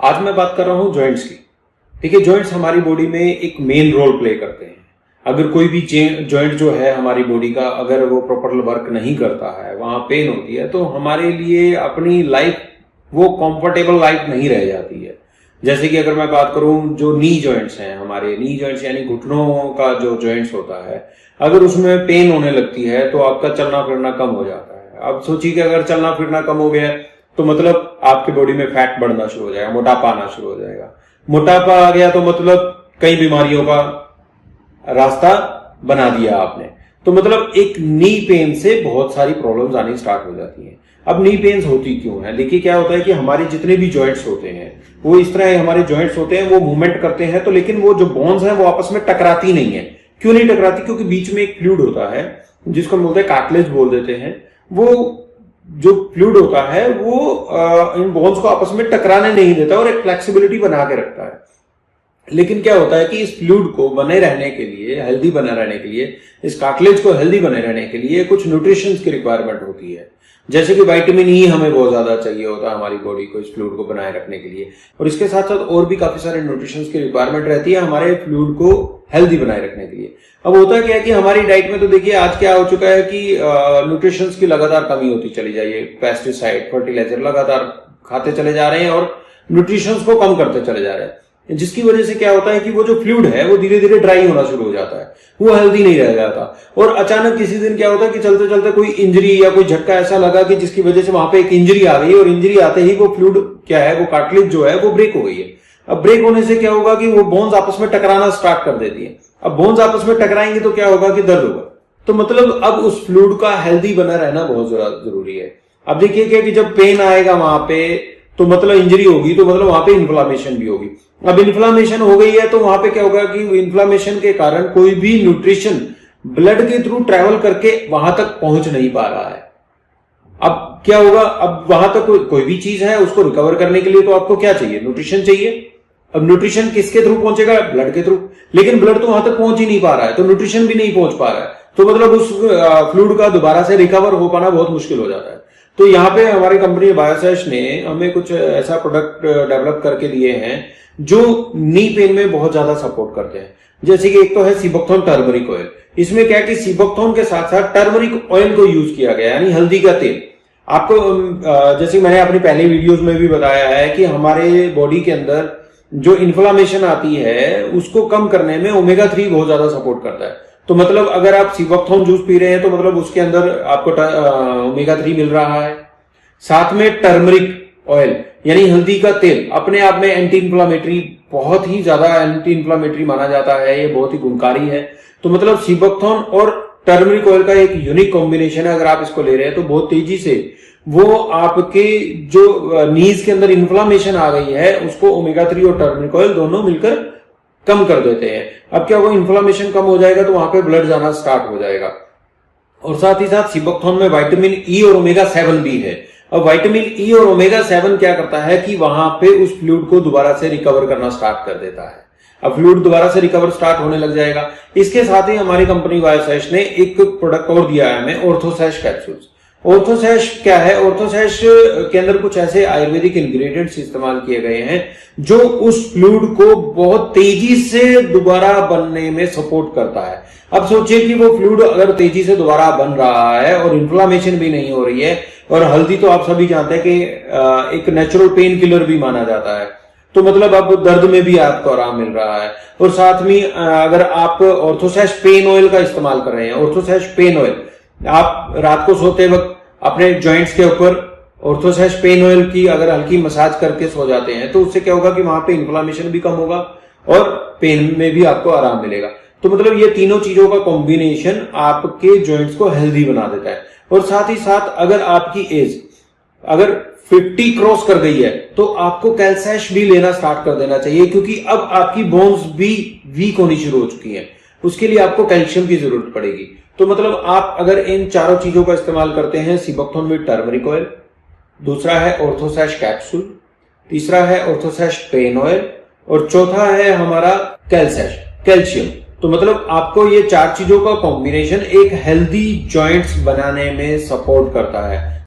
आज मैं बात कर रहा हूं जॉइंट्स की। देखिए, जॉइंट्स हमारी बॉडी में एक मेन रोल प्ले करते हैं। अगर कोई भी जॉइंट जो है हमारी बॉडी का, अगर वो प्रॉपर वर्क नहीं करता है, वहां पेन होती है, तो हमारे लिए अपनी लाइफ वो कंफर्टेबल लाइफ नहीं रह जाती है। जैसे कि अगर मैं बात करूं, जो नी जॉइंट्स हैं, हमारे नी जॉइंट्स यानी घुटनों का जो जॉइंट्स होता है, अगर उसमें पेन होने लगती है तो आपका चलना फिरना कम हो जाता है। अब सोचिए कि अगर चलना फिरना कम हो गया तो मतलब आपकी बॉडी में फैट बढ़ना शुरू हो जाएगा, मोटापा आना शुरू हो जाएगा। मोटापा आ गया तो मतलब कई बीमारियों का रास्ता बना दिया आपने। तो मतलब एक नी पेन से बहुत सारी प्रॉब्लम्स आनी स्टार्ट हो जाती हैं। अब नी पेन्स होती क्यों है? देखिए, क्या होता है कि हमारे जितने भी जॉइंट्स होते हैं वो इस तरह हमारे जॉइंट्स होते हैं, वो मूवमेंट करते हैं, तो लेकिन वो जो बोन्स हैं वो आपस में टकराती नहीं है। क्यों नहीं टकराती? क्योंकि बीच में एक फ्लूइड होता है जिसको हम बोलते हैं कार्टिलेज बोल देते हैं। वो जो फ्लूइड होता है वो इन बोन्स को आपस में टकराने नहीं देता और एक फ्लेक्सिबिलिटी बना के रखता है। लेकिन क्या होता है कि इस फ्लूइड को बने रहने के लिए, हेल्दी बने रहने के लिए, इस कार्टिलेज को हेल्दी बने रहने के लिए कुछ न्यूट्रिशंस की रिक्वायरमेंट होती है। जैसे कि विटामिन ई हमें बहुत ज्यादा चाहिए होता है हमारी बॉडी को इस फ्लूइड को बनाए रखने के लिए, और इसके साथ साथ और भी काफी सारे न्यूट्रिशंस की रिक्वायरमेंट रहती है हमारे फ्लूइड को हेल्दी बनाए रखने के लिए। अब होता क्या है कि हमारी डाइट में तो देखिए आज क्या हो चुका है कि न्यूट्रिशंस की लगातार कमी होती चली जाइए। पेस्टिसाइड, फर्टिलाइजर लगातार खाते चले जा रहे हैं और न्यूट्रिशंस को कम करते चले जा रहे हैं, जिसकी वजह से क्या होता है कि वो जो फ्लूइड है वो धीरे धीरे ड्राई होना शुरू हो जाता है, वो हेल्दी नहीं रह जाता। और अचानक किसी दिन क्या होता है कि चलते चलते कोई इंजरी या कोई झटका ऐसा लगा कि जिसकी वजह से वहां पे एक इंजरी आ गई, और इंजरी आते ही वो फ्लूइड क्या है, वो कार्टिलेज जो है वो ब्रेक हो गई है। अब ब्रेक होने से क्या होगा कि वो बोन्स आपस में टकराना स्टार्ट कर देती है। अब बोन्स आपस में टकराएंगे तो क्या होगा कि दर्द होगा। तो मतलब अब उस फ्लूइड का हेल्दी बना रहना बहुत जरूरी है। अब देखिए क्या कि जब पेन आएगा वहां पे तो मतलब इंजरी होगी, तो मतलब वहां पे इन्फ्लामेशन भी होगी। अब इन्फ्लामेशन हो गई है तो वहां पे क्या होगा कि इन्फ्लामेशन के कारण कोई भी न्यूट्रिशन ब्लड के थ्रू ट्रेवल करके वहां तक पहुंच नहीं पा रहा है। अब क्या होगा, अब वहां तक कोई भी चीज है उसको रिकवर करने के लिए तो आपको क्या चाहिए? न्यूट्रिशन चाहिए। अब न्यूट्रिशन किसके थ्रू पहुंचेगा? ब्लड के थ्रू। लेकिन ब्लड तो वहां तक पहुंच ही नहीं पा रहा है, तो न्यूट्रिशन भी नहीं पहुंच पा रहा है, तो मतलब उस फ्लूइड का दोबारा से रिकवर हो पाना बहुत मुश्किल हो जाता है। तो यहाँ पे हमारी कंपनी बायोसेश ने हमें कुछ ऐसा प्रोडक्ट डेवलप करके दिए हैं जो नी पेन में बहुत ज्यादा सपोर्ट करते हैं। जैसे कि एक तो है सीबोक्थोन टर्मरिक ऑयल। इसमें क्या है कि सीबोक्थोन के साथ साथ टर्मरिक ऑयल को यूज किया गया, यानी हल्दी का तेल। आपको जैसे मैंने अपनी पहले वीडियोस में भी बताया है कि हमारे बॉडी के अंदर जो इन्फ्लामेशन आती है उसको कम करने में ओमेगा 3 बहुत ज्यादा सपोर्ट करता है। तो मतलब अगर आप सीबोक्थोन जूस पी रहे हैं तो मतलब उसके अंदर आपको ओमेगा 3 मिल रहा है। साथ में टर्मरिक ऑयल यानी हल्दी का तेल अपने आप में एंटी इंफ्लामेटरी, बहुत ही ज्यादा एंटी इंफ्लामेटरी माना जाता है, ये बहुत ही गुणकारी है। तो मतलब सीबोक्थोन और टर्मरिक ऑयल का एक यूनिक कॉम्बिनेशन है। अगर आप इसको ले रहे हैं तो बहुत तेजी से वो आपके जो नीज के अंदर इन्फ्लामेशन आ गई है उसको ओमेगा 3 और टर्मरिक ऑयल दोनों मिलकर कम कर देते हैं। अब क्या होगा, इन्फ्लामेशन कम हो जाएगा तो वहां पे ब्लड जाना स्टार्ट हो जाएगा। और साथ ही साथ सीबोक्थोन में विटामिन ई और ओमेगा 7 भी है। अब विटामिन ई और ओमेगा 7 क्या करता है कि वहां पे उस फ्लूइड को दोबारा से रिकवर करना स्टार्ट कर देता है। अब फ्लूइड दोबारा से रिकवर स्टार्ट होने लग जाएगा। इसके साथ ही हमारी कंपनी बायोसेश ने एक प्रोडक्ट और दिया है हमें, ऑर्थोसेश कैप्सूल्स। ऑर्थोसेश क्या है? ऑर्थोसेश के अंदर कुछ ऐसे आयुर्वेदिक इंग्रेडिएंट्स इस्तेमाल किए गए हैं जो उस फ्लूइड को बहुत तेजी से दोबारा बनने में सपोर्ट करता है। अब सोचिए कि वो फ्लूइड अगर तेजी से दोबारा बन रहा है और इन्फ्लामेशन भी नहीं हो रही है, और हल्दी तो आप सभी जानते हैं कि एक नेचुरल पेन किलर भी माना जाता है, तो मतलब अब दर्द में भी आपको आराम मिल रहा है। और साथ में अगर आप ऑर्थोसेश पेन ऑयल का इस्तेमाल कर रहे हैं, ऑर्थोसेश पेन ऑयल, आप रात को सोते वक्त अपने जॉइंट्स के ऊपर ऑर्थोसेश पेन ऑयल की अगर हल्की मसाज करके सो जाते हैं तो उससे क्या होगा कि वहां पे इन्फ्लामेशन भी कम होगा और पेन में भी आपको आराम मिलेगा। तो मतलब ये तीनों चीजों का कॉम्बिनेशन आपके जॉइंट्स को हेल्दी बना देता है। और साथ ही साथ अगर आपकी एज अगर 50 क्रॉस कर गई है तो आपको कैल्सेश भी लेना स्टार्ट कर देना चाहिए, क्योंकि अब आपकी बोन्स भी वीक होनी शुरू हो चुकी हैं। उसके लिए आपको कैल्शियम की जरूरत पड़ेगी। तो मतलब आप अगर इन चारों चीजों का इस्तेमाल करते हैं, सीबोक्थोन में टर्मरिक ऑयल, दूसरा है ऑर्थोसेश कैप्सूल, तीसरा है ऑर्थोसेश पेन ऑयल, और चौथा है हमारा कैल्सेश कैल्शियम, तो मतलब आपको ये चार चीजों का कॉम्बिनेशन एक हेल्दी जॉइंट्स बनाने में सपोर्ट करता है।